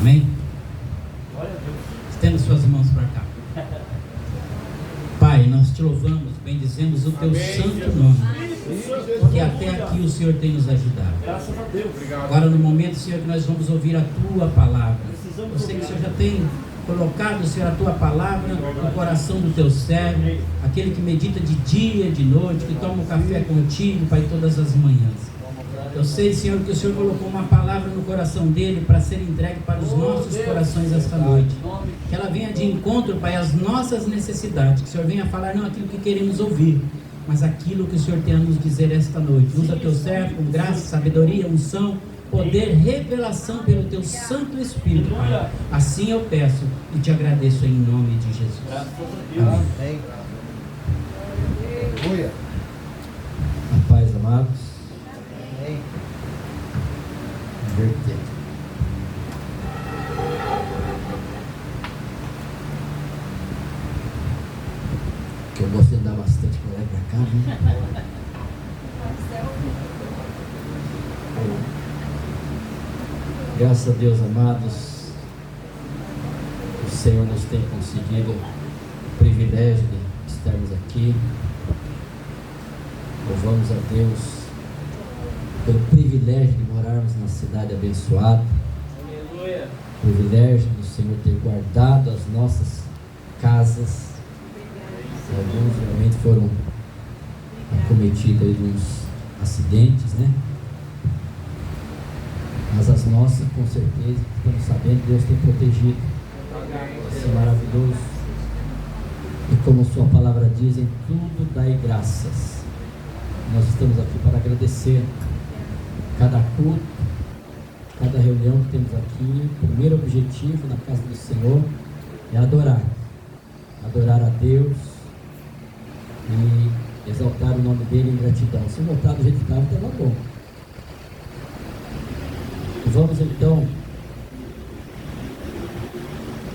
Amém? Estenda suas mãos para cá. Pai, nós te louvamos, bendizemos o teu santo nome, porque até aqui o Senhor tem nos ajudado. Graças a Deus. Agora no momento, Senhor, que nós vamos ouvir a tua palavra. Eu sei que o Senhor já tem colocado, Senhor, a tua palavra no coração do teu servo, aquele que medita de dia, de noite, que toma um café contigo, Pai, todas as manhãs. Eu sei, Senhor, que o Senhor colocou uma palavra no coração dele para ser entregue para os nossos corações esta noite. Que ela venha de encontro, Pai, às nossas necessidades. Que o Senhor venha falar não aquilo que queremos ouvir, mas aquilo que o Senhor tem a nos dizer esta noite. Usa teu servo com graça, sabedoria, unção, poder, revelação pelo teu Santo Espírito, Pai. Assim eu peço e te agradeço em nome de Jesus. Amém. A paz, amados. Inverter. Que eu gosto de andar bastante para lá e para cá, né? Graças a Deus, amados, o Senhor nos tem concedido o privilégio de estarmos aqui. Louvamos a Deus pelo privilégio de morarmos na cidade abençoada. Aleluia. O privilégio do Senhor ter guardado as nossas casas. Alguns realmente foram acometidos de uns acidentes, né? Mas as nossas, com certeza, estamos sabendo que Deus tem protegido. Isso é maravilhoso. E como sua palavra diz, em tudo dai graças. Nós estamos aqui para agradecer cada culto, cada reunião que temos aqui. O primeiro objetivo na casa do Senhor é adorar. Adorar a Deus e exaltar o nome dele em gratidão. Se voltar do jeito que estava, estava bom. Vamos então,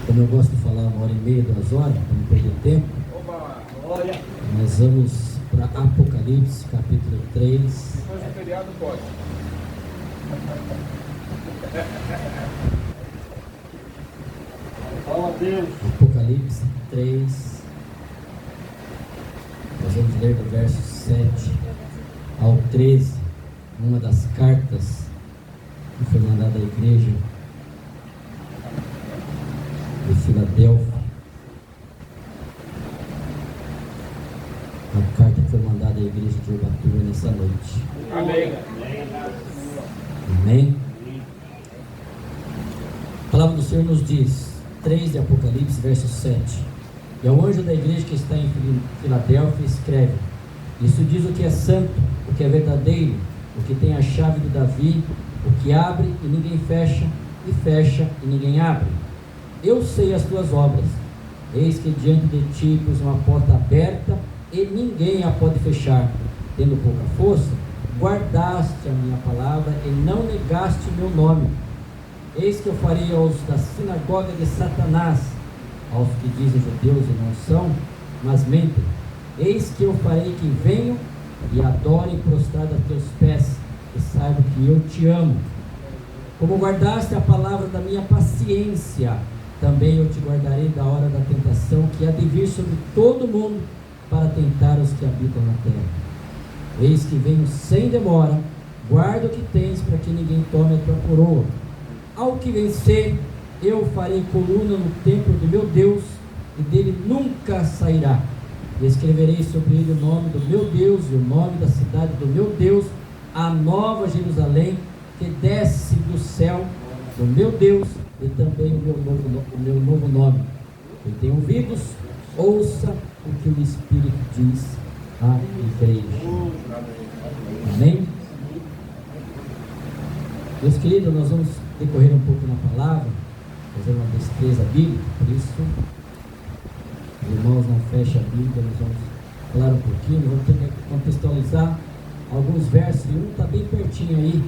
como eu gosto de falar, 1h30, 2 horas, para não perder tempo. Nós vamos para Apocalipse, capítulo 3. Depois do feriado pode. Fala a Deus. Apocalipse 3. Nós vamos ler do verso 7 ao 13, uma das cartas que foi mandada à igreja de Filadélfia. A carta que foi mandada à igreja de Ubatuba nessa noite. Amém. Amém? A palavra do Senhor nos diz, 3 de Apocalipse, verso 7. E ao anjo da igreja que está em Filadélfia escreve: isso diz o que é santo, o que é verdadeiro, o que tem a chave de Davi, o que abre e ninguém fecha, e fecha e ninguém abre. Eu sei as tuas obras. Eis que diante de ti pus uma porta aberta e ninguém a pode fechar. Tendo pouca força, guardaste a minha palavra e não negaste meu nome. Eis que eu farei aos da sinagoga de Satanás, aos que dizem judeus e não são, mas mentem. Eis que eu farei que venham e adorem prostrado a teus pés, e saibam que eu te amo. Como guardaste a palavra da minha paciência, também eu te guardarei da hora da tentação que há de vir sobre todo mundo para tentar os que habitam na terra. Eis que venho sem demora, guarda o que tens para que ninguém tome a tua coroa. Ao que vencer, eu farei coluna no templo do meu Deus, e dele nunca sairá. E escreverei sobre ele o nome do meu Deus e o nome da cidade do meu Deus, a nova Jerusalém, que desce do céu do meu Deus, e também o meu novo nome. Quem tem ouvidos, ouça o que o Espírito diz à igreja. Amém? Meus queridos, nós vamos decorrer um pouco na palavra, fazer uma destreza bíblica, por isso os irmãos não fecham a Bíblia, nós vamos falar um pouquinho, vamos ter que contextualizar alguns versos, e um está bem pertinho aí,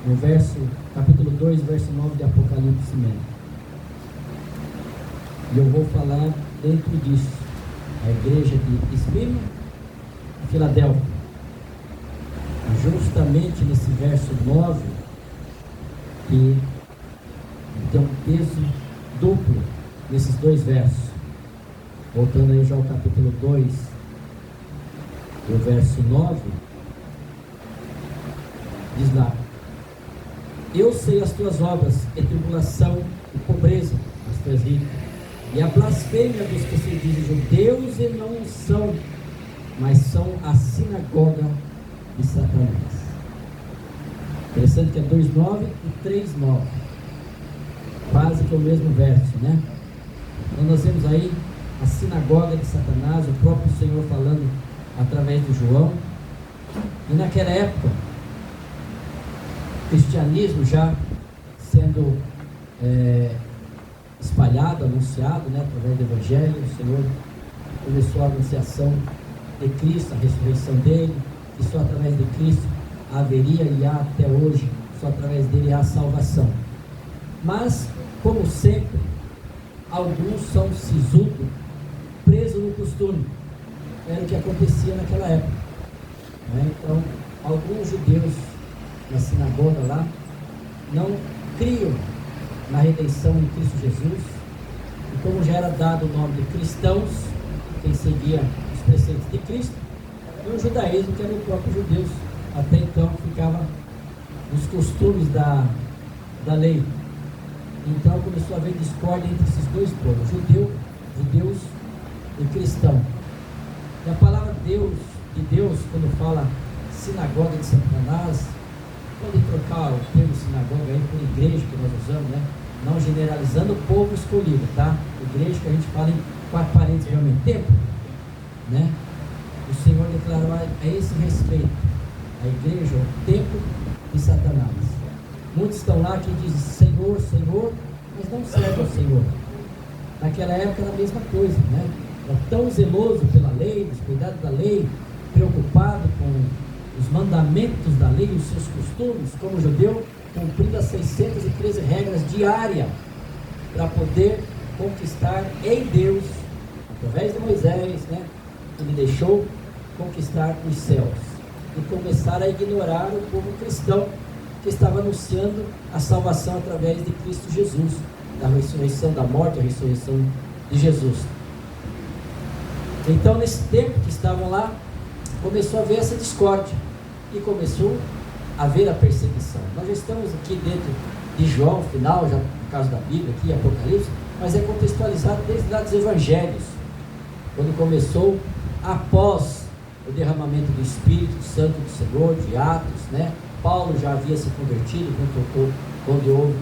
no verso, capítulo 2, verso 9 de Apocalipse mesmo. E eu vou falar dentro disso, a igreja de Esmirna e Filadélfia. Justamente nesse verso 9, que Tem um peso duplo nesses dois versos. Voltando aí já ao capítulo 2, o verso 9, diz lá: eu sei as tuas obras, e tribulação e pobreza, mas tu és rico, e a blasfêmia dos que se dizem judeus e não são, mas são a sinagoga de Satanás. Interessante que é 2,9 e 3,9, quase que é o mesmo verso, né? Então nós vemos aí a sinagoga de Satanás, o próprio Senhor falando através de João. E naquela época, o cristianismo já sendo espalhado, anunciado, né, através do Evangelho. O Senhor começou a anunciação de Cristo, a ressurreição dele, que só através de Cristo haveria e há até hoje, só através dele há a salvação. Mas, como sempre, alguns são sisudos, presos no costume. Era o que acontecia naquela época, né? Então, alguns judeus na sinagoga lá não criam na redenção em Cristo Jesus, e como já era dado o nome de cristãos, quem seguia os preceitos de Cristo, e o judaísmo, que era o próprio judeus, até então ficava nos costumes da lei. Então começou a haver discórdia entre esses dois povos, judeus e cristão. E a palavra de Deus, quando fala sinagoga de Satanás, pode trocar o termo sinagoga aí por igreja, que nós usamos, né? Não generalizando o povo escolhido, tá? Igreja que a gente fala em 4 paredes realmente, templo, né? O Senhor declarou a esse respeito a igreja, o templo de Satanás. Muitos estão lá que dizem Senhor, Senhor, mas não servem ao Senhor. Naquela época era a mesma coisa, né? Era tão zeloso pela lei, dos cuidados da lei, preocupado com os mandamentos da lei e os seus costumes, como judeu, cumprindo as 613 regras diárias para poder conquistar em Deus, através de Moisés, né? Que lhe deixou conquistar os céus, e começar a ignorar o povo cristão que estava anunciando a salvação através de Cristo Jesus, da ressurreição, da morte, a ressurreição de Jesus. Então, nesse tempo que estavam lá, começou a haver essa discórdia e começou a haver a perseguição. Nós já estamos aqui dentro de João, final, já no caso da Bíblia, aqui Apocalipse, mas é contextualizado desde lá dos Evangelhos, quando começou após o derramamento do Espírito Santo do Senhor, de Atos, né? Paulo já havia se convertido quando houve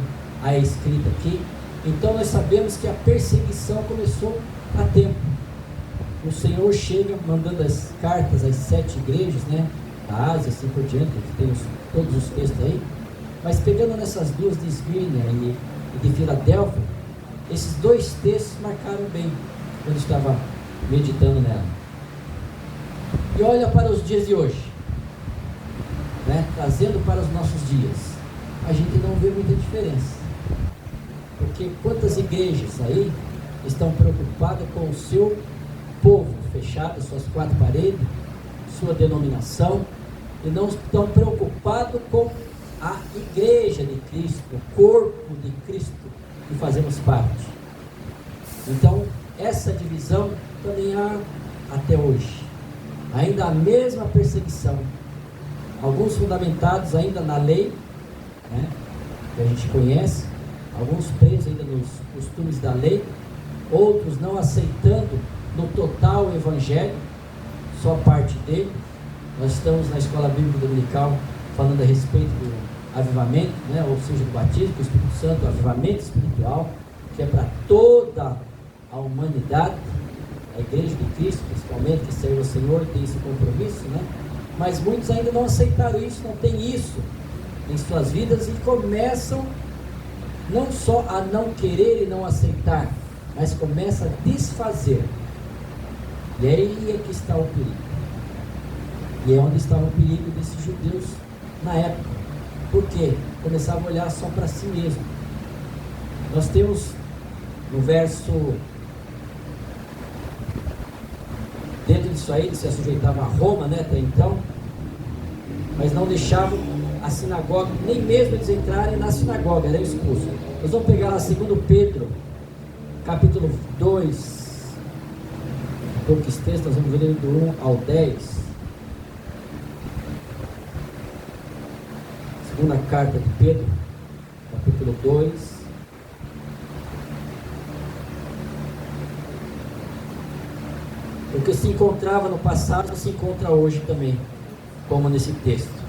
a escrita aqui. Então nós sabemos que a perseguição começou há tempo. O Senhor chega mandando as cartas às 7 igrejas, né? Da Ásia, assim por diante, que tem todos os textos aí. Mas pegando nessas duas de Esmirna e de Filadélfia, esses 2 textos marcaram bem quando eu estava meditando nela. E olha para os dias de hoje, né? Trazendo para os nossos dias, a gente não vê muita diferença, porque quantas igrejas aí estão preocupadas com o seu povo fechado, suas 4 paredes, sua denominação, e não estão preocupados com a igreja de Cristo, o corpo de Cristo que fazemos parte. Então essa divisão também há até hoje, ainda a mesma perseguição, alguns fundamentados ainda na lei, né, que a gente conhece, alguns presos ainda nos costumes da lei, outros não aceitando no total o Evangelho, só parte dele. Nós estamos na escola bíblica dominical falando a respeito do avivamento, né, ou seja, do batismo do Espírito Santo, o avivamento espiritual, que é para toda a humanidade, a igreja de Cristo principalmente, que serve ao Senhor, tem esse compromisso, né? Mas muitos ainda não aceitaram isso, não tem isso em suas vidas, e começam não só a não querer e não aceitar, mas começa a desfazer. E aí é que está o perigo. E é onde estava o perigo desses judeus na época. Por quê? Começavam a olhar só para si mesmo. Nós temos no verso, dentro disso aí, eles se sujeitavam a Roma, né, até então, mas não deixavam a sinagoga, nem mesmo eles entrarem na sinagoga, eram expulsos. Nós vamos pegar lá 2 Pedro, capítulo 2, poucos textos, nós vamos ler do 1 ao 10. Segunda carta de Pedro, capítulo 2. O que se encontrava no passado se encontra hoje também, como nesse texto.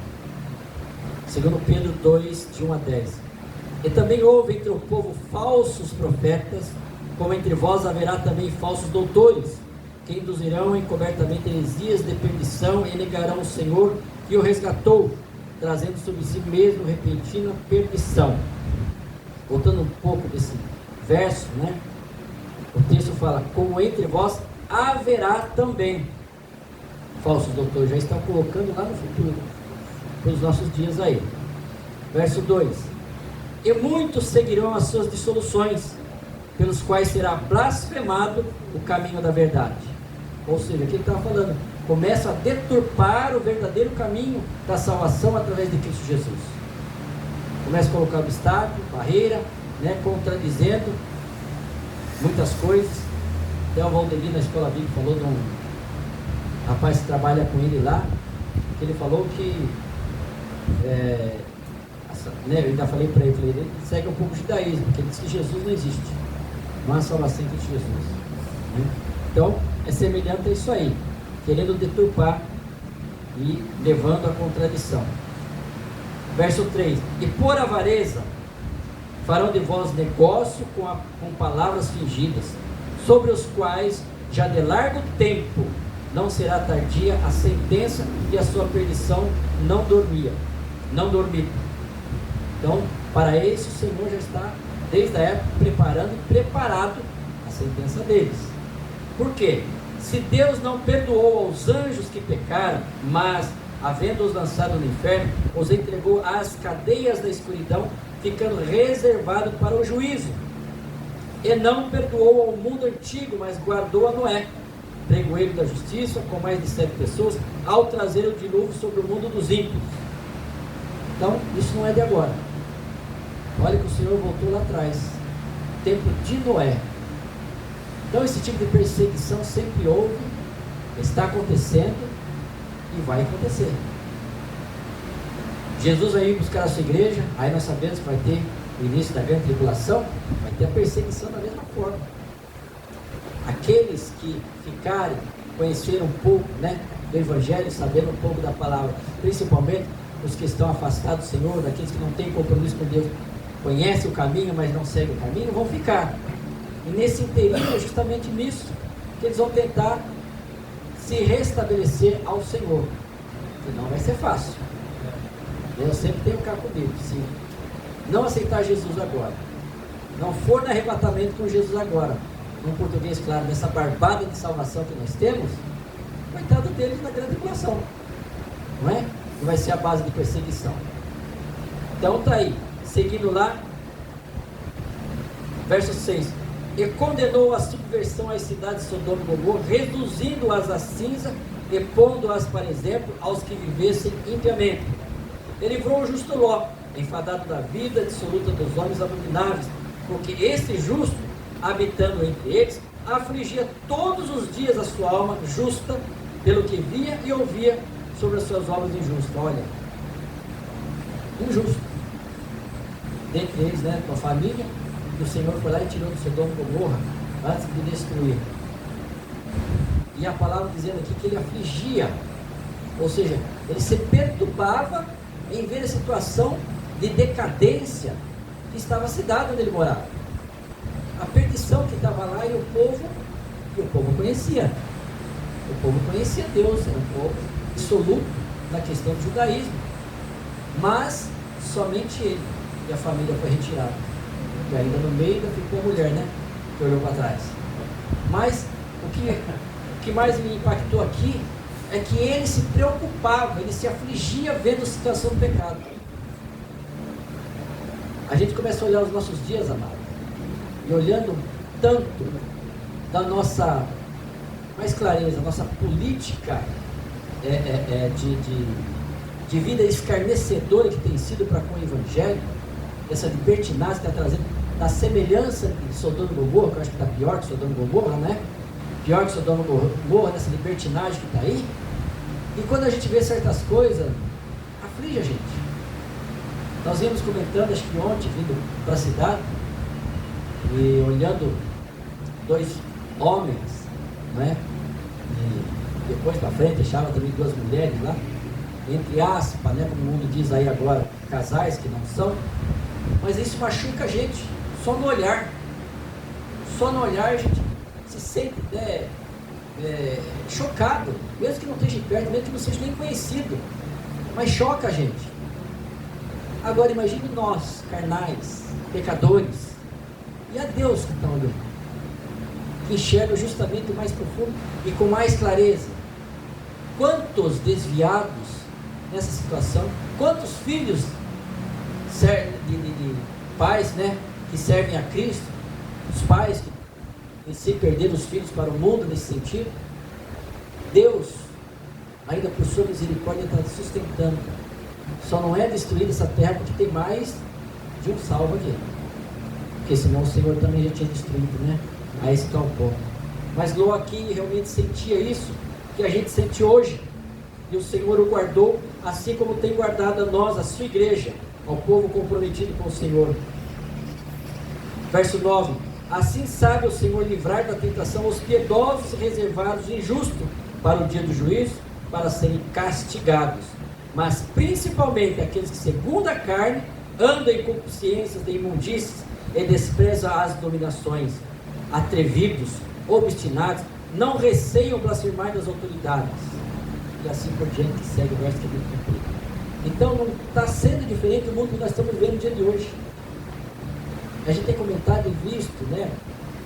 2 Pedro 2, de 1 a 10. E também houve entre o povo falsos profetas, como entre vós haverá também falsos doutores, que induzirão encobertamente heresias de perdição e negarão o Senhor que o resgatou, trazendo sobre si mesmo repentina perdição. Voltando um pouco desse verso, né? O texto fala, como entre vós haverá também falsos doutores. Já estão colocando lá no futuro, para os nossos dias aí. Verso 2. E muitos seguirão as suas dissoluções, pelos quais será blasfemado o caminho da verdade. Ou seja, aqui ele estava falando, começa a deturpar o verdadeiro caminho da salvação através de Cristo Jesus. Começa a colocar obstáculo, barreira, né, contradizendo muitas coisas. Até o Valdemir na escola bíblica falou de um rapaz que trabalha com ele lá, que ele falou que né, eu ainda falei para ele, ele segue um pouco o judaísmo, porque ele diz que Jesus não existe, não há salvação em Cristo Jesus, né? Então é semelhante a isso aí, querendo deturpar e levando à contradição. Verso 3: e por avareza farão de vós negócio com palavras fingidas, sobre os quais já de largo tempo não será tardia a sentença e a sua perdição não dormir. Então, para isso o Senhor já está desde a época preparado a sentença deles. Por quê? Se Deus não perdoou aos anjos que pecaram, mas havendo-os lançado no inferno, os entregou às cadeias da escuridão, ficando reservado para o juízo. E não perdoou ao mundo antigo, mas guardou a Noé, pregoeiro da justiça, com mais de 7 pessoas, ao trazer o dilúvio sobre o mundo dos ímpios. Então, isso não é de agora. Olha que o Senhor voltou lá atrás, tempo de Noé. Então, esse tipo de perseguição sempre houve, está acontecendo e vai acontecer. Jesus vai ir buscar a sua igreja, aí nós sabemos que vai ter o início da grande tribulação, vai ter a perseguição da mesma forma. Aqueles que ficarem, conheceram um pouco, né, do Evangelho, sabendo um pouco da palavra, principalmente os que estão afastados do Senhor, daqueles que não têm compromisso com Deus, conhecem o caminho, mas não seguem o caminho, vão ficar. E nesse inteirinho, é justamente nisso que eles vão tentar se restabelecer ao Senhor, que não vai ser fácil. Eu sempre tenho que ficar comigo. Se não aceitar Jesus agora, não for no arrebatamento com Jesus agora, no português claro, nessa barbada de salvação que nós temos, coitado deles na grande tribulação, não é? E vai ser a base de perseguição. Então está aí, seguindo lá, verso 6: e condenou a subversão às cidades de Sodoma e Gomorra, reduzindo-as a cinza e pondo-as para exemplo aos que vivessem impiamente. Ele livrou o justo Ló, enfadado da vida dissoluta dos homens abomináveis, porque esse justo, habitando entre eles, afligia todos os dias a sua alma justa, pelo que via e ouvia sobre as suas obras injustas. Olha, injusto, dentre eles, né, com a família, que o Senhor foi lá e tirou do Sodoma e Gomorra, antes de destruir. E a palavra dizendo aqui que ele afligia, ou seja, ele se perturbava em ver a situação de decadência que estava a cidade onde ele morava, a perdição que estava lá, e o povo conhecia. O povo conhecia Deus, era um povo dissoluto na questão do judaísmo, mas somente ele e a família foi retirada, e ainda no meio ainda ficou a mulher, né, que olhou para trás. Mas o que mais me impactou aqui é que ele se preocupava, ele se afligia vendo a situação do pecado. A gente começa a olhar os nossos dias, amado, e olhando tanto da nossa, mais clareza, nossa política de vida escarnecedora que tem sido para com o Evangelho, essa libertinagem que está trazendo, da semelhança de Sodoma e Gomorra, que eu acho que está pior que Sodoma e Gomorra, né? Pior que Sodoma e Gomorra, nessa libertinagem que está aí. E quando a gente vê certas coisas, aflige a gente. Nós íamos comentando, acho que ontem, vindo para a cidade, e olhando dois homens, né? E depois para frente, achava também duas mulheres lá, entre aspas, né? Como o mundo diz aí agora, casais que não são, mas isso machuca a gente, só no olhar. Só no olhar a gente se sente chocado, mesmo que não esteja perto, mesmo que não seja nem conhecido, mas choca a gente. Agora imagine nós, carnais, pecadores, e a Deus que está olhando, que enxerga justamente o mais profundo e com mais clareza. Quantos desviados nessa situação, quantos filhos de pais, né, que servem a Cristo, os pais que se perderam os filhos para o mundo nesse sentido. Deus, ainda por sua misericórdia, está sustentando. Só não é destruída essa terra porque tem mais de um salvo aqui, porque senão o Senhor também já tinha destruído, né, a esse tal ponto. Mas Ló aqui realmente sentia isso que a gente sente hoje, e o Senhor o guardou, assim como tem guardado a nós, a sua igreja, ao povo comprometido com o Senhor. Verso 9: assim sabe o Senhor livrar da tentação os piedosos e reservados e injustos para o dia do juízo, para serem castigados, mas principalmente aqueles que segundo a carne andam em concupiscências de imundícias e desprezam as dominações, atrevidos, obstinados, não receiam blasfemar das autoridades, e assim por diante, que segue o verso que ele cumpriu. Então não está sendo diferente do mundo que nós estamos vivendo no dia de hoje. A gente tem comentado e visto, né,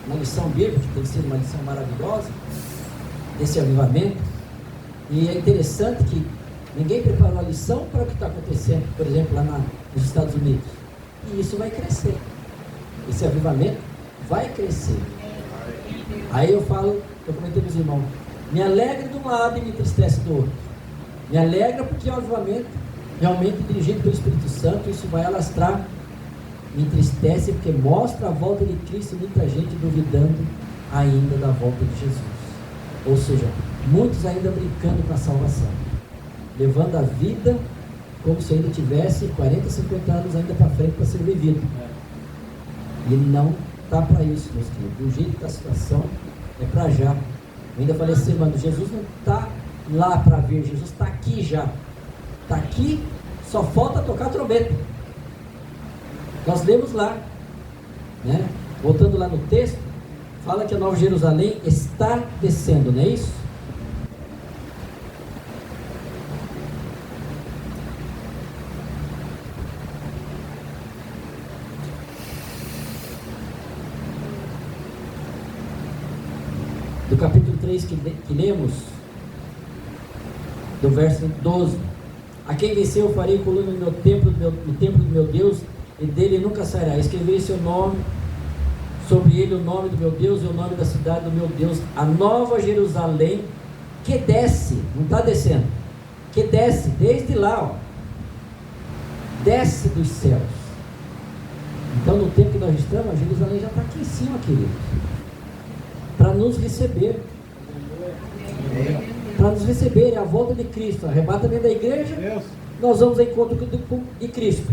uma lição bíblica, que tem sido uma lição maravilhosa, desse avivamento, e é interessante que ninguém preparou a lição para o que está acontecendo, por exemplo, lá nos Estados Unidos, e isso vai crescer, esse avivamento vai crescer. Aí eu comentei com os irmãos, me alegra de um lado e me entristece do outro. Me alegra porque é um avivamento realmente dirigido pelo Espírito Santo, isso vai alastrar. Me entristece porque mostra a volta de Cristo e muita gente duvidando ainda da volta de Jesus. Ou seja, muitos ainda brincando com a salvação, levando a vida como se ainda tivesse 40, 50 anos ainda para frente para ser vivido. E não está para isso, meus queridos. Do jeito que está a situação, é para já. Eu ainda falei assim, mano, Jesus não está lá para vir, Jesus está aqui já. Está aqui, só falta tocar a trombeta. Nós lemos lá, né? Voltando lá no texto, fala que a Nova Jerusalém está descendo, não é isso? Do capítulo 3 que lemos, do verso 12: a quem venceu eu farei coluna no templo do meu Deus, e dele nunca sairá. Escrevi seu nome, sobre ele o nome do meu Deus e o nome da cidade do meu Deus, a Nova Jerusalém, que desce, não está descendo, que desce desde lá, ó, desce dos céus. Então no tempo que nós estamos, a Jerusalém já está aqui em cima, queridos, para nos receber, para nos receber. É a volta de Cristo, arrebatamento da igreja, nós vamos ao encontro de Cristo,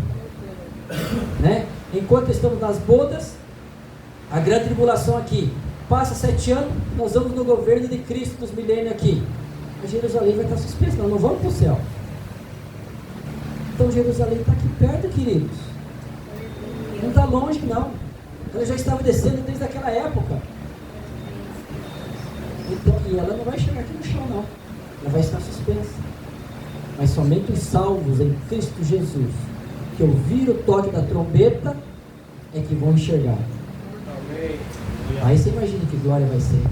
né? Enquanto estamos nas bodas, a grande tribulação aqui, passa 7 anos, nós vamos no governo de Cristo dos milênios aqui, a Jerusalém vai estar suspensa, nós não vamos para o céu. Então Jerusalém está aqui perto, queridos, não está longe não, ela já estava descendo desde aquela época. Então, e ela não vai chegar aqui no chão não, ela vai estar suspensa, mas somente os salvos em Cristo Jesus, que ouviram o toque da trombeta, é que vão enxergar. Amém. Aí você imagina que glória vai ser.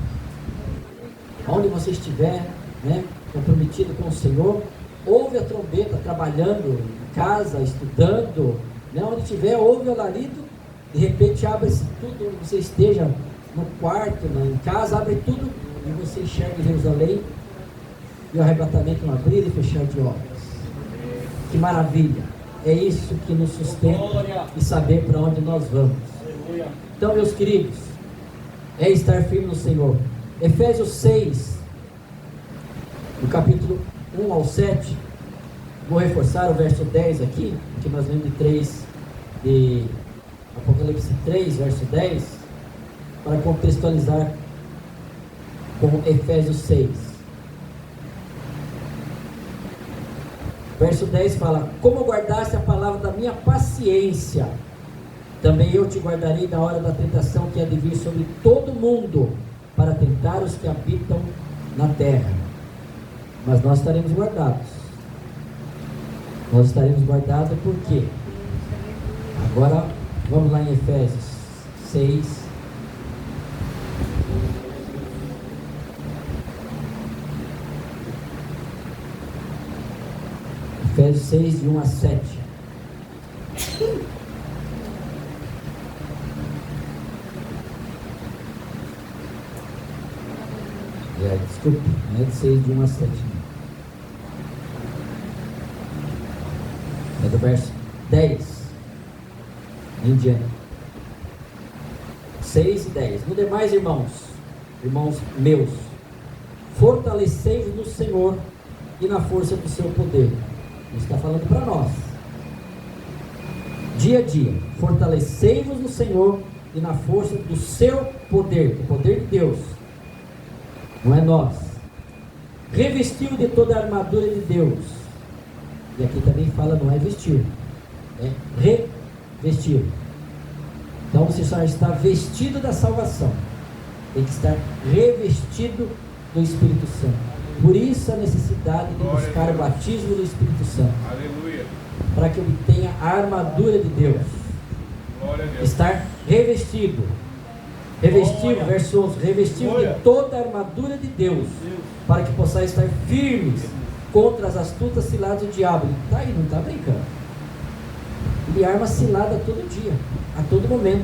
Onde você estiver, né, comprometido com o Senhor, ouve a trombeta, trabalhando em casa, estudando, né, onde estiver, ouve o alarido, de repente abre-se tudo, onde você esteja, no quarto, em casa, abre tudo, e você enxerga Jerusalém, e o arrebatamento, um abrir e fechar de olhos. Que maravilha! É isso que nos sustenta e saber para onde nós vamos. Então, meus queridos, é estar firme no Senhor. Efésios 6, no capítulo 1 ao 7, vou reforçar o verso 10 aqui, que nós lemos de Apocalipse 3, verso 10, para contextualizar com Efésios 6. Verso 10 fala: como guardaste a palavra da minha paciência, também eu te guardarei da hora da tentação que há de vir sobre todo mundo, para tentar os que habitam na terra. Mas nós estaremos guardados. Nós estaremos guardados por quê? Agora, vamos lá em Efésios 6. Efésios 6, de 1 a 7. Desculpe, não é de 6, de 1 a 7. É do verso 10 em diante. 6 e 10. No demais, irmãos meus, fortalecei-vos no Senhor e na força do seu poder. Ele está falando para nós. Dia a dia, fortalecei-vos no Senhor e na força do seu poder, o poder de Deus, não é nós. Revestiu de toda a armadura de Deus. E aqui também fala, não é vestir, é revestir. Então você só está vestido da salvação, tem que estar revestido do Espírito Santo. Por isso a necessidade de buscar o batismo do Espírito Santo. Aleluia. Para que obtenha a armadura de Deus. Glória a Deus. Estar revestido. Revestido, verso 11, revestido de toda a armadura de Deus, para que possais estar firmes contra as astutas ciladas do diabo. Ele está aí, não está brincando. Ele arma cilada todo dia, a todo momento.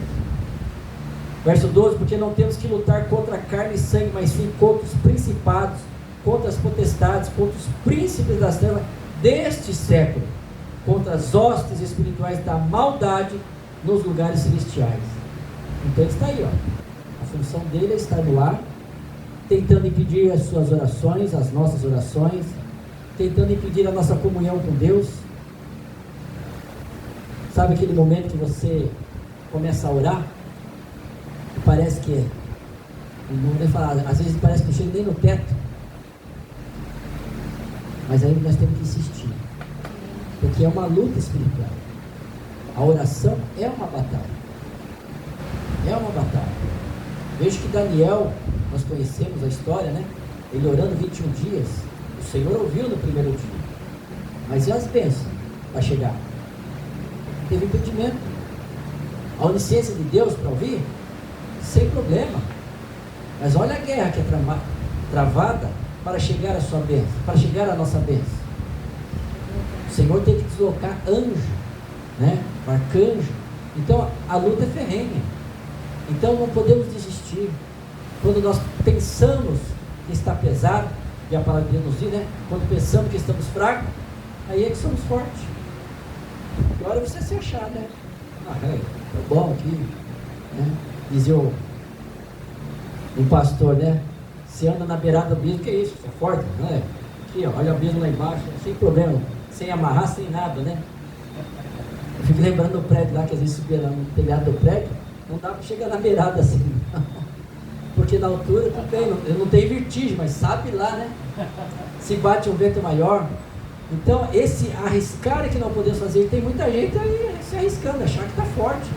Verso 12, porque não temos que lutar contra carne e sangue, mas sim contra os principados, contra as potestades, contra os príncipes das trevas deste século, contra as hostes espirituais da maldade nos lugares celestiais. Então ele está aí, ó. A função dele é estar no ar, tentando impedir as suas orações, as nossas orações, tentando impedir a nossa comunhão com Deus. Sabe aquele momento que você começa a orar e parece que, não vou falar, às vezes parece que não chega nem no teto, mas aí nós temos que insistir, porque é uma luta espiritual. A oração é uma batalha. É uma batalha. Veja que Daniel, nós conhecemos a história, né? Ele orando 21 dias, o Senhor ouviu no primeiro dia, mas e as bênçãos para chegar? Teve impedimento. A onisciência de Deus para ouvir, sem problema. Mas olha a guerra que é travada para chegar a sua bênção, para chegar a nossa bênção. O Senhor tem que deslocar anjo, né? Arcanjo. Então a luta é ferrenha. Então não podemos desistir. Quando nós pensamos que está pesado, e a palavra de Deus nos diz, né? Quando pensamos que estamos fracos, aí é que somos fortes. Agora você se achar, né? É bom aqui, né? Dizia um pastor, né? Se anda na beirada do abismo, que é isso? Você é forte, não é? Aqui, ó, olha o abismo lá embaixo, sem problema, sem amarrar, sem nada, né? Eu fico lembrando do prédio lá, que às vezes subia no telhado do prédio, não dá para chegar na beirada assim, porque na altura também, não tem vertigem, mas sabe lá, né? Se bate um vento maior. Então, esse arriscar é que não podemos fazer. Tem muita gente aí se arriscando, achar que está forte,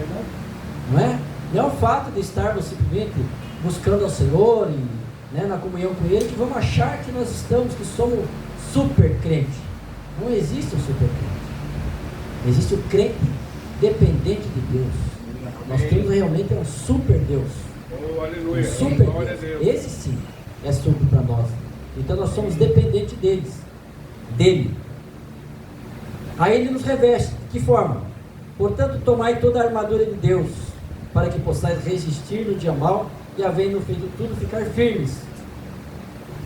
não é? Não é o fato de estarmos simplesmente buscando ao Senhor e, né, na comunhão com Ele, que vamos achar que nós estamos, que somos super crente. Não existe um super crente. Existe o crente dependente de Deus. Nós temos realmente um super Deus. Oh, aleluia. Um super Deus. Esse sim é super para nós. Então nós somos dependentes dele. Aí ele nos reveste. De que forma? Portanto, tomai toda a armadura de Deus, para que possais resistir no dia mau e, havendo feito tudo, ficar firmes.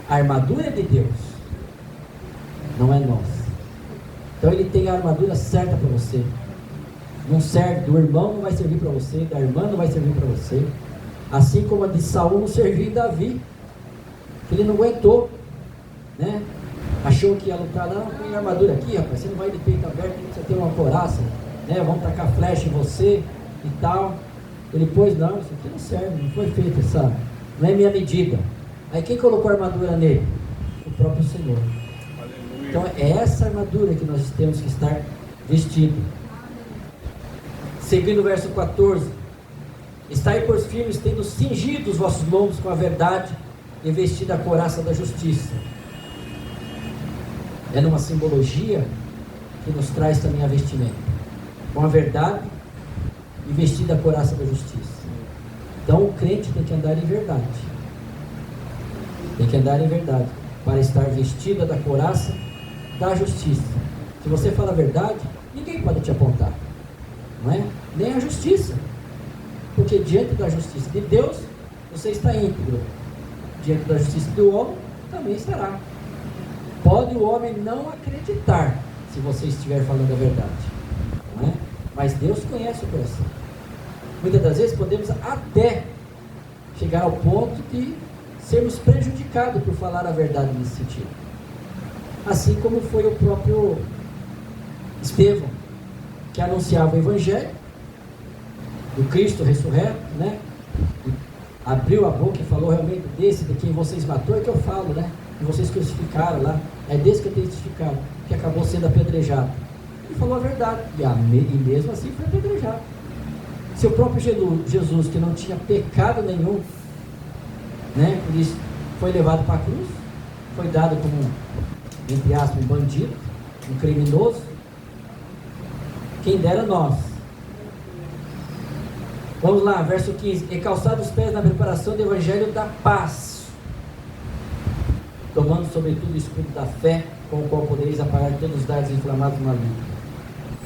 A armadura de Deus não é nossa. Então ele tem a armadura certa para você. Não serve, do irmão não vai servir para você, da irmã não vai servir para você. Assim como a de Saul não serviu em Davi. Ele não aguentou, né? Achou que ia lutar, não, põe armadura aqui, rapaz, você não vai de peito aberto, você tem uma couraça, né? Vamos tacar flecha em você e tal. Ele pôs, não, isso aqui não serve, não foi feito essa, não é minha medida. Aí quem colocou a armadura nele? O próprio Senhor. Aleluia. Então é essa armadura que nós temos que estar vestido. Seguindo o verso 14: estai, pois, firmes, tendo cingido os vossos lombos com a verdade e vestido a couraça da justiça. É numa simbologia que nos traz também a vestimenta, com a verdade e vestido a couraça da justiça. Então o crente tem que andar em verdade, tem que andar em verdade, para estar vestida da couraça da justiça. Se você fala a verdade, ninguém pode te apontar, não é? Nem a justiça, porque diante da justiça de Deus você está íntegro, diante da justiça do homem também estará. Pode o homem não acreditar se você estiver falando a verdade, não é? Mas Deus conhece o coração. Muitas das vezes podemos até chegar ao ponto de sermos prejudicados por falar a verdade nesse sentido, assim como foi o próprio Estevão, que anunciava o Evangelho do Cristo ressurreto, né? Abriu a boca e falou realmente desse de quem vocês matou, é que eu falo, né? Que vocês crucificaram lá, é desse que eu tenho testificado, que acabou sendo apedrejado. Ele falou a verdade, e mesmo assim foi apedrejado. Se o próprio Jesus, que não tinha pecado nenhum, né? Por isso foi levado para a cruz, foi dado como, entre aspas, um bandido, um criminoso. Quem dera nós. Vamos lá, verso 15: e calçados os pés na preparação do evangelho da paz, tomando sobretudo o escudo da fé, com o qual podereis apagar todos os dardos inflamados do maligno.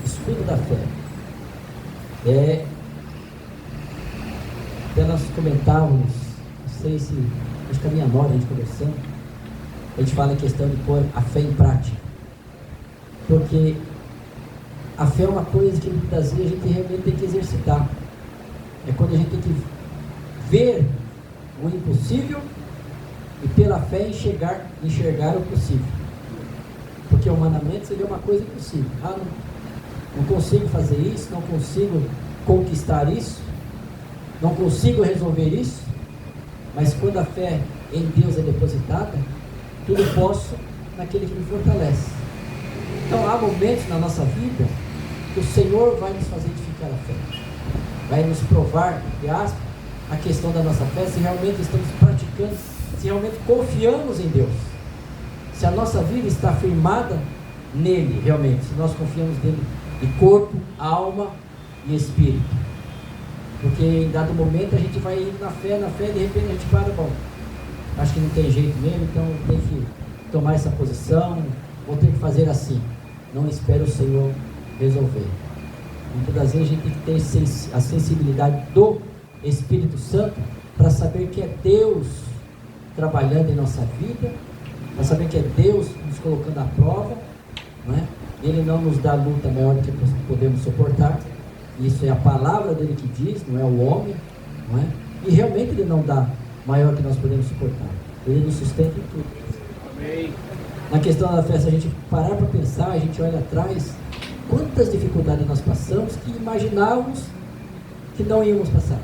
Escudo da fé. Até nós comentávamos, não sei se, acho que a minha nora, a gente conversando, a gente fala em questão de pôr a fé em prática, porque a fé é uma coisa que muitas vezes a gente realmente tem que exercitar. É quando a gente tem que ver o impossível e pela fé enxergar o possível. Porque humanamente seria uma coisa impossível. Não consigo fazer isso, não consigo conquistar isso, não consigo resolver isso. Mas quando a fé em Deus é depositada, tudo posso naquele que me fortalece. Então há momentos na nossa vida que o Senhor vai nos fazer edificar a fé, vai nos provar, entre aspas, a questão da nossa fé, se realmente estamos praticando, se realmente confiamos em Deus, se a nossa vida está firmada nele, realmente, se nós confiamos nele de corpo, alma e espírito. Porque em dado momento a gente vai indo na fé, de repente a gente para, bom, acho que não tem jeito mesmo, então tem que tomar essa posição, vou ter que fazer assim. Não espero o Senhor resolver. Muitas das vezes a gente tem que ter a sensibilidade do Espírito Santo para saber que é Deus trabalhando em nossa vida, para saber que é Deus nos colocando à prova, não é? Ele não nos dá luta maior do que podemos suportar. Isso é a palavra dele que diz, não é o homem, não é? E realmente ele não dá maior que nós podemos suportar. Ele nos sustenta em tudo. Amém. Na questão da fé, se a gente parar para pensar, a gente olha atrás, quantas dificuldades nós passamos que imaginávamos que não íamos passar.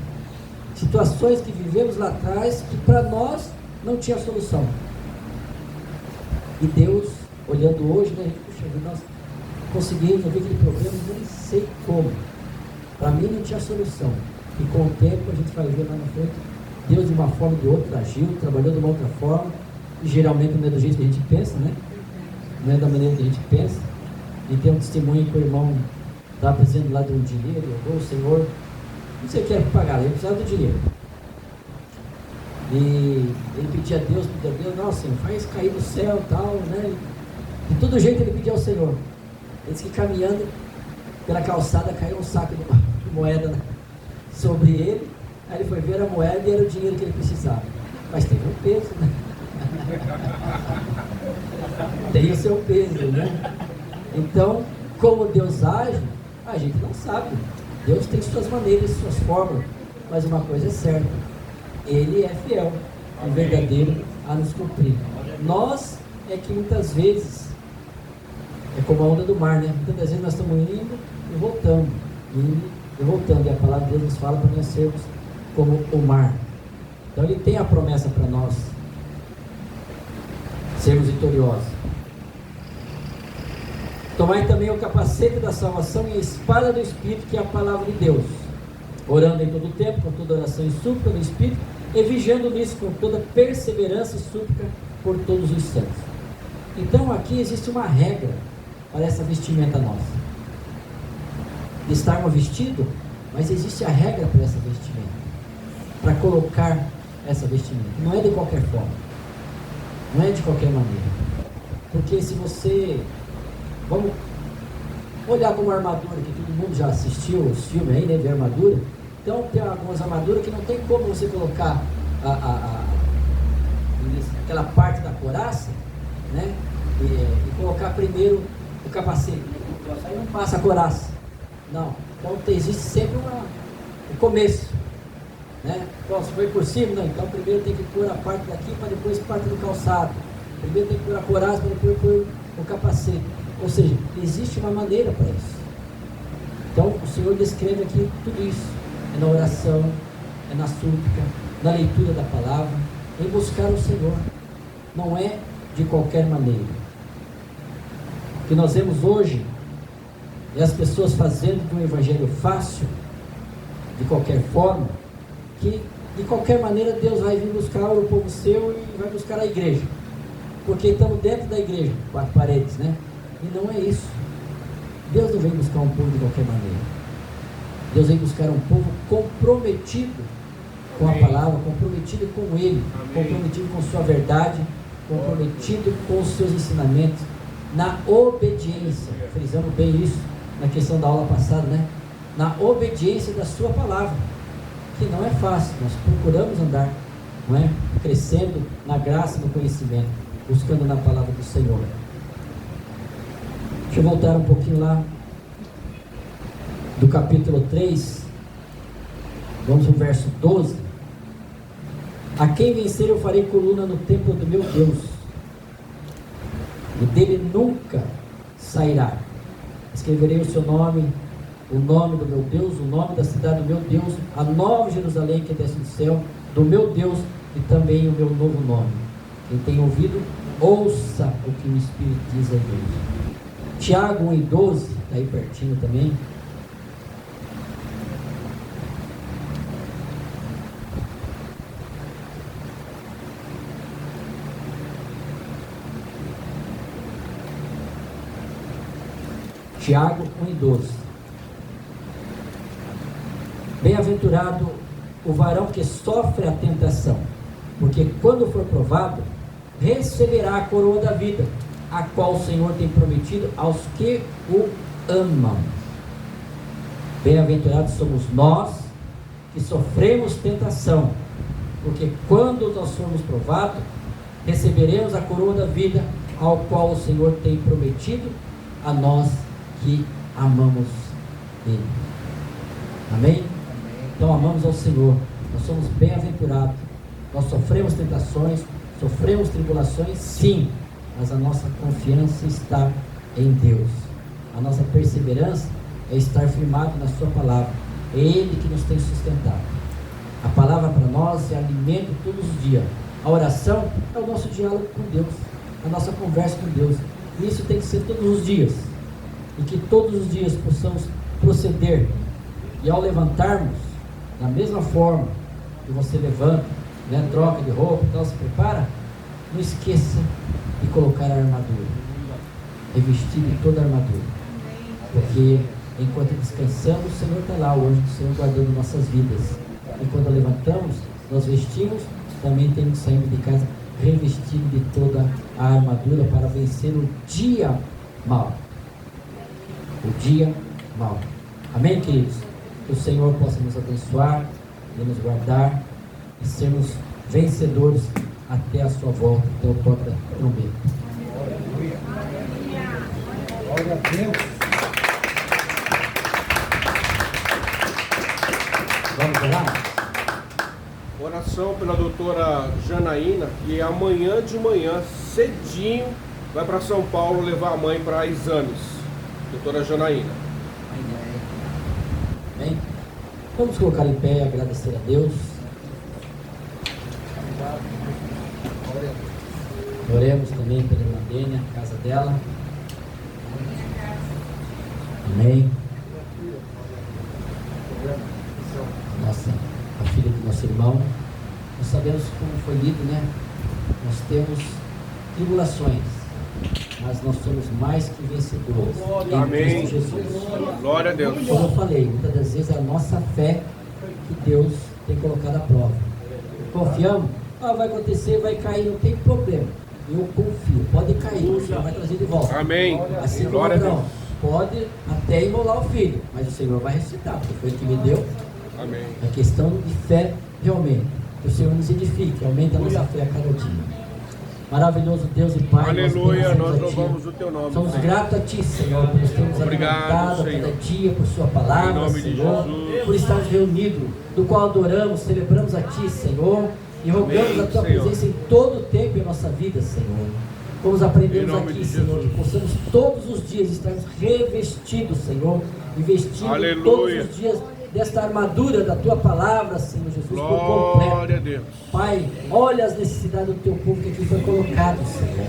Situações que vivemos lá atrás que para nós não tinha solução. E Deus, olhando hoje, né, puxa, nós conseguimos resolver aquele problema, eu nem sei como. Para mim não tinha solução. E com o tempo a gente vai ver lá na frente, Deus de uma forma ou de outra agiu, trabalhou de uma outra forma, e geralmente não é do jeito que a gente pensa, né? Não é da maneira que a gente pensa. E tem um testemunho que o irmão estava precisando lá de um dinheiro, ou o Senhor, não sei o que era para pagar, ele precisava do dinheiro. E ele pedia a Deus, não, Senhor, faz cair do céu e tal, né? De todo jeito ele pedia ao Senhor. Ele disse que caminhando pela calçada caiu um saco de moeda sobre ele. Aí ele foi ver a moeda e era o dinheiro que ele precisava. Mas teve um peso, né? Tem o seu peso, né? Então, como Deus age, a gente não sabe. Deus tem suas maneiras, suas formas, mas uma coisa é certa: Ele é fiel e verdadeiro a nos cumprir. Nós é que muitas vezes, é como a onda do mar, né? Muitas vezes nós estamos indo e voltando, indo e voltando, e a palavra de Deus nos fala para nós sermos como o mar. Então Ele tem a promessa para nós sermos vitoriosos. Tomai também o capacete da salvação e a espada do Espírito, que é a palavra de Deus, orando em todo o tempo, com toda oração e súplica no Espírito, e vigiando nisso com toda perseverança e súplica por todos os santos. Então aqui existe uma regra para essa vestimenta nossa, de estarmos vestidos, mas existe a regra para essa vestimenta, para colocar essa vestimenta. Não é de qualquer forma, não é de qualquer maneira, porque se você, vamos olhar como armadura, que todo mundo já assistiu os filmes aí, né, de armadura. Então tem algumas armaduras que não tem como você colocar aquela parte da couraça, né, e colocar primeiro o capacete. Aí não passa a couraça, não. Então existe sempre o começo, né? Então, se foi por cima, não, então primeiro tem que pôr a parte daqui para depois parte do calçado. Primeiro tem que pôr a couraça para depois pôr o capacete. Ou seja, existe uma maneira para isso. Então o Senhor descreve aqui tudo isso. É na oração, é na súplica, na leitura da palavra, em buscar o Senhor. Não é de qualquer maneira. O que nós vemos hoje é as pessoas fazendo de um evangelho fácil, de qualquer forma, que de qualquer maneira Deus vai vir buscar o povo seu e vai buscar a igreja, porque estamos dentro da igreja, 4 paredes, né? E não é isso. Deus não vem buscar um povo de qualquer maneira. Deus vem buscar um povo comprometido com a palavra, comprometido com Ele, comprometido com sua verdade, comprometido com os seus ensinamentos, na obediência. Frisamos bem isso na questão da aula passada, né? Na obediência da sua palavra, que não é fácil. Nós procuramos andar, não é? Crescendo na graça e no conhecimento, buscando na palavra do Senhor. Deixa eu voltar um pouquinho lá do capítulo 3, vamos ao verso 12. A quem vencer eu farei coluna no templo do meu Deus, e dele nunca sairá. Escreverei o seu nome, o nome do meu Deus, o nome da cidade do meu Deus, a nova Jerusalém que desce do céu, do meu Deus, e também o meu novo nome. Quem tem ouvido, ouça o que o Espírito diz à igreja. Tiago 1:12, está aí pertinho também. Tiago 1:12. Bem-aventurado o varão que sofre a tentação, porque quando for provado, receberá a coroa da vida, a qual o Senhor tem prometido aos que o amam. Bem-aventurados somos nós que sofremos tentação, porque quando nós formos provados, receberemos a coroa da vida, ao qual o Senhor tem prometido a nós que amamos Ele. Amém? Então amamos ao Senhor, nós somos bem-aventurados, nós sofremos tentações, sofremos tribulações, sim, mas a nossa confiança está em Deus. A nossa perseverança é estar firmado na sua palavra. É Ele que nos tem sustentado. A palavra para nós é alimento todos os dias. A oração é o nosso diálogo com Deus, a nossa conversa com Deus. E isso tem que ser todos os dias. E que todos os dias possamos proceder. E ao levantarmos, da mesma forma que você levanta, né, troca de roupa, então se prepara, não esqueça de colocar a armadura, revestir de toda a armadura, porque enquanto descansamos, o Senhor está lá, o anjo do Senhor guardando nossas vidas, e quando levantamos, nós vestimos, também temos que sair de casa revestido de toda a armadura para vencer o dia mau. O dia mau. Amém, queridos? Que o Senhor possa nos abençoar e nos guardar e sermos vencedores até a sua volta, até o toque da trombeta. Glória a Deus. Vamos orar? Oração pela doutora Janaína, que amanhã de manhã, cedinho, vai para São Paulo levar a mãe para exames. Doutora Janaína. Amém? Vamos colocar em pé e agradecer a Deus. Oremos também pela irmã Dênia, a casa dela. Amém. Nossa, a filha do nosso irmão. Nós sabemos como foi lido, né? Nós temos tribulações, mas nós somos mais que vencedores. Em Amém. Cristo Jesus. Glória a Deus. Como eu falei, muitas das vezes é a nossa fé que Deus tem colocado à prova. Confiamos, vai acontecer, vai cair, não tem problema. Eu confio, pode cair, o Senhor vai trazer de volta. Amém. Assim como Glória a Deus. não, pode até imolar o filho, mas o Senhor vai ressuscitar, porque foi o que me deu. Amém. É questão de fé realmente. Que o Senhor nos edifique, aumente a nossa fé a cada dia. Maravilhoso Deus e Pai. Aleluia, nós a Ti. louvamos o Teu nome. Somos Senhor. gratos a Ti, Senhor, por nos termos Obrigado, alimentado a Senhor. cada dia por Sua palavra, Em nome de Senhor, Jesus. por estarmos reunidos, do qual adoramos, celebramos a Ti, Senhor, e rogamos Amém, a Tua Senhor. presença em todo o tempo em nossa vida, Senhor. Vamos Em aprendemos nome aqui, de Senhor, Jesus. que possamos todos os dias estarmos revestidos, Senhor, e vestindo Aleluia. todos os dias desta armadura da Tua palavra, Senhor Jesus, por completo. Glória a Deus. Pai, olha as necessidades do Teu povo que aqui foi colocado, Senhor.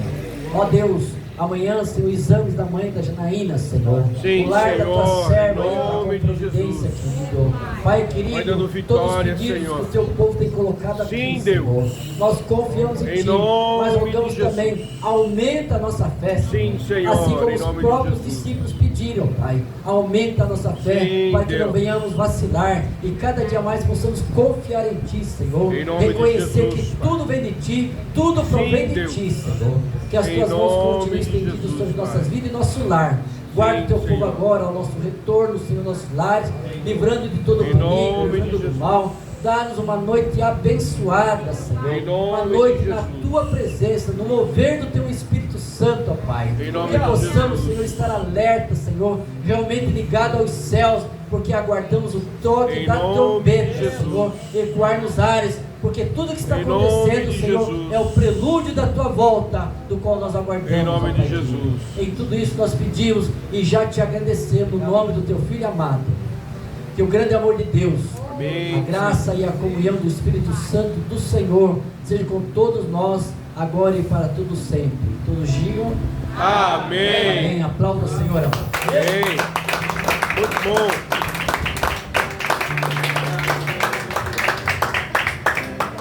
Ó Deus, amanhã, Senhor, exames da mãe da Janaína, Senhor. Sim, o lar da Tua Senhor, serva, em aí, nome com de providência, Jesus. querido. Pai Vai querido, dando vitória, todos os pedidos Senhor. que o Teu povo tem colocado aqui, Sim, Senhor. Deus. Nós confiamos em Em Ti, nome mas rogamos de Jesus. também, aumenta a nossa fé, Sim, Senhor, assim como em os nome de próprios Jesus. discípulos pediram, Pai. Aumenta a nossa fé, Sim, para que não Deus. venhamos vacilar e cada dia mais possamos confiar em Ti, Senhor. Em nome de Reconhecer Jesus, que Pai. tudo vem de Ti, tudo provém de Deus. Ti, Senhor. Que as Em Tuas mãos nome continuem de estendidas Jesus, sobre Pai. nossas vidas e nosso lar. Guarda Sim, o Teu povo Senhor. agora ao nosso retorno, Senhor, nossos lares, livrando de todo o Em perigo, nome de livrando do Jesus. mal. Dá-nos uma noite abençoada, Senhor. Em nome Uma de noite na Jesus. Tua presença, no mover do Teu Espírito Santo, ó Pai. Em nome Que de possamos, Jesus. Senhor, estar alerta, Senhor, realmente ligado aos céus, porque aguardamos o toque Em da nome de trombeta, Jesus. Senhor, ecoar nos ares, porque tudo que está Em nome acontecendo, de Senhor, Jesus. é o prelúdio da Tua volta, do qual nós aguardamos. Em nome ó de Pai Jesus. querido. Em tudo isso nós pedimos e já Te agradecemos no nome do Teu Filho amado. Que o grande amor de Deus, Amém. a graça e a comunhão do Espírito Santo do Senhor seja com todos nós, agora e para todo sempre. Todos digam Amém. amém. Aplauda o Senhor. Amém. Muito bom.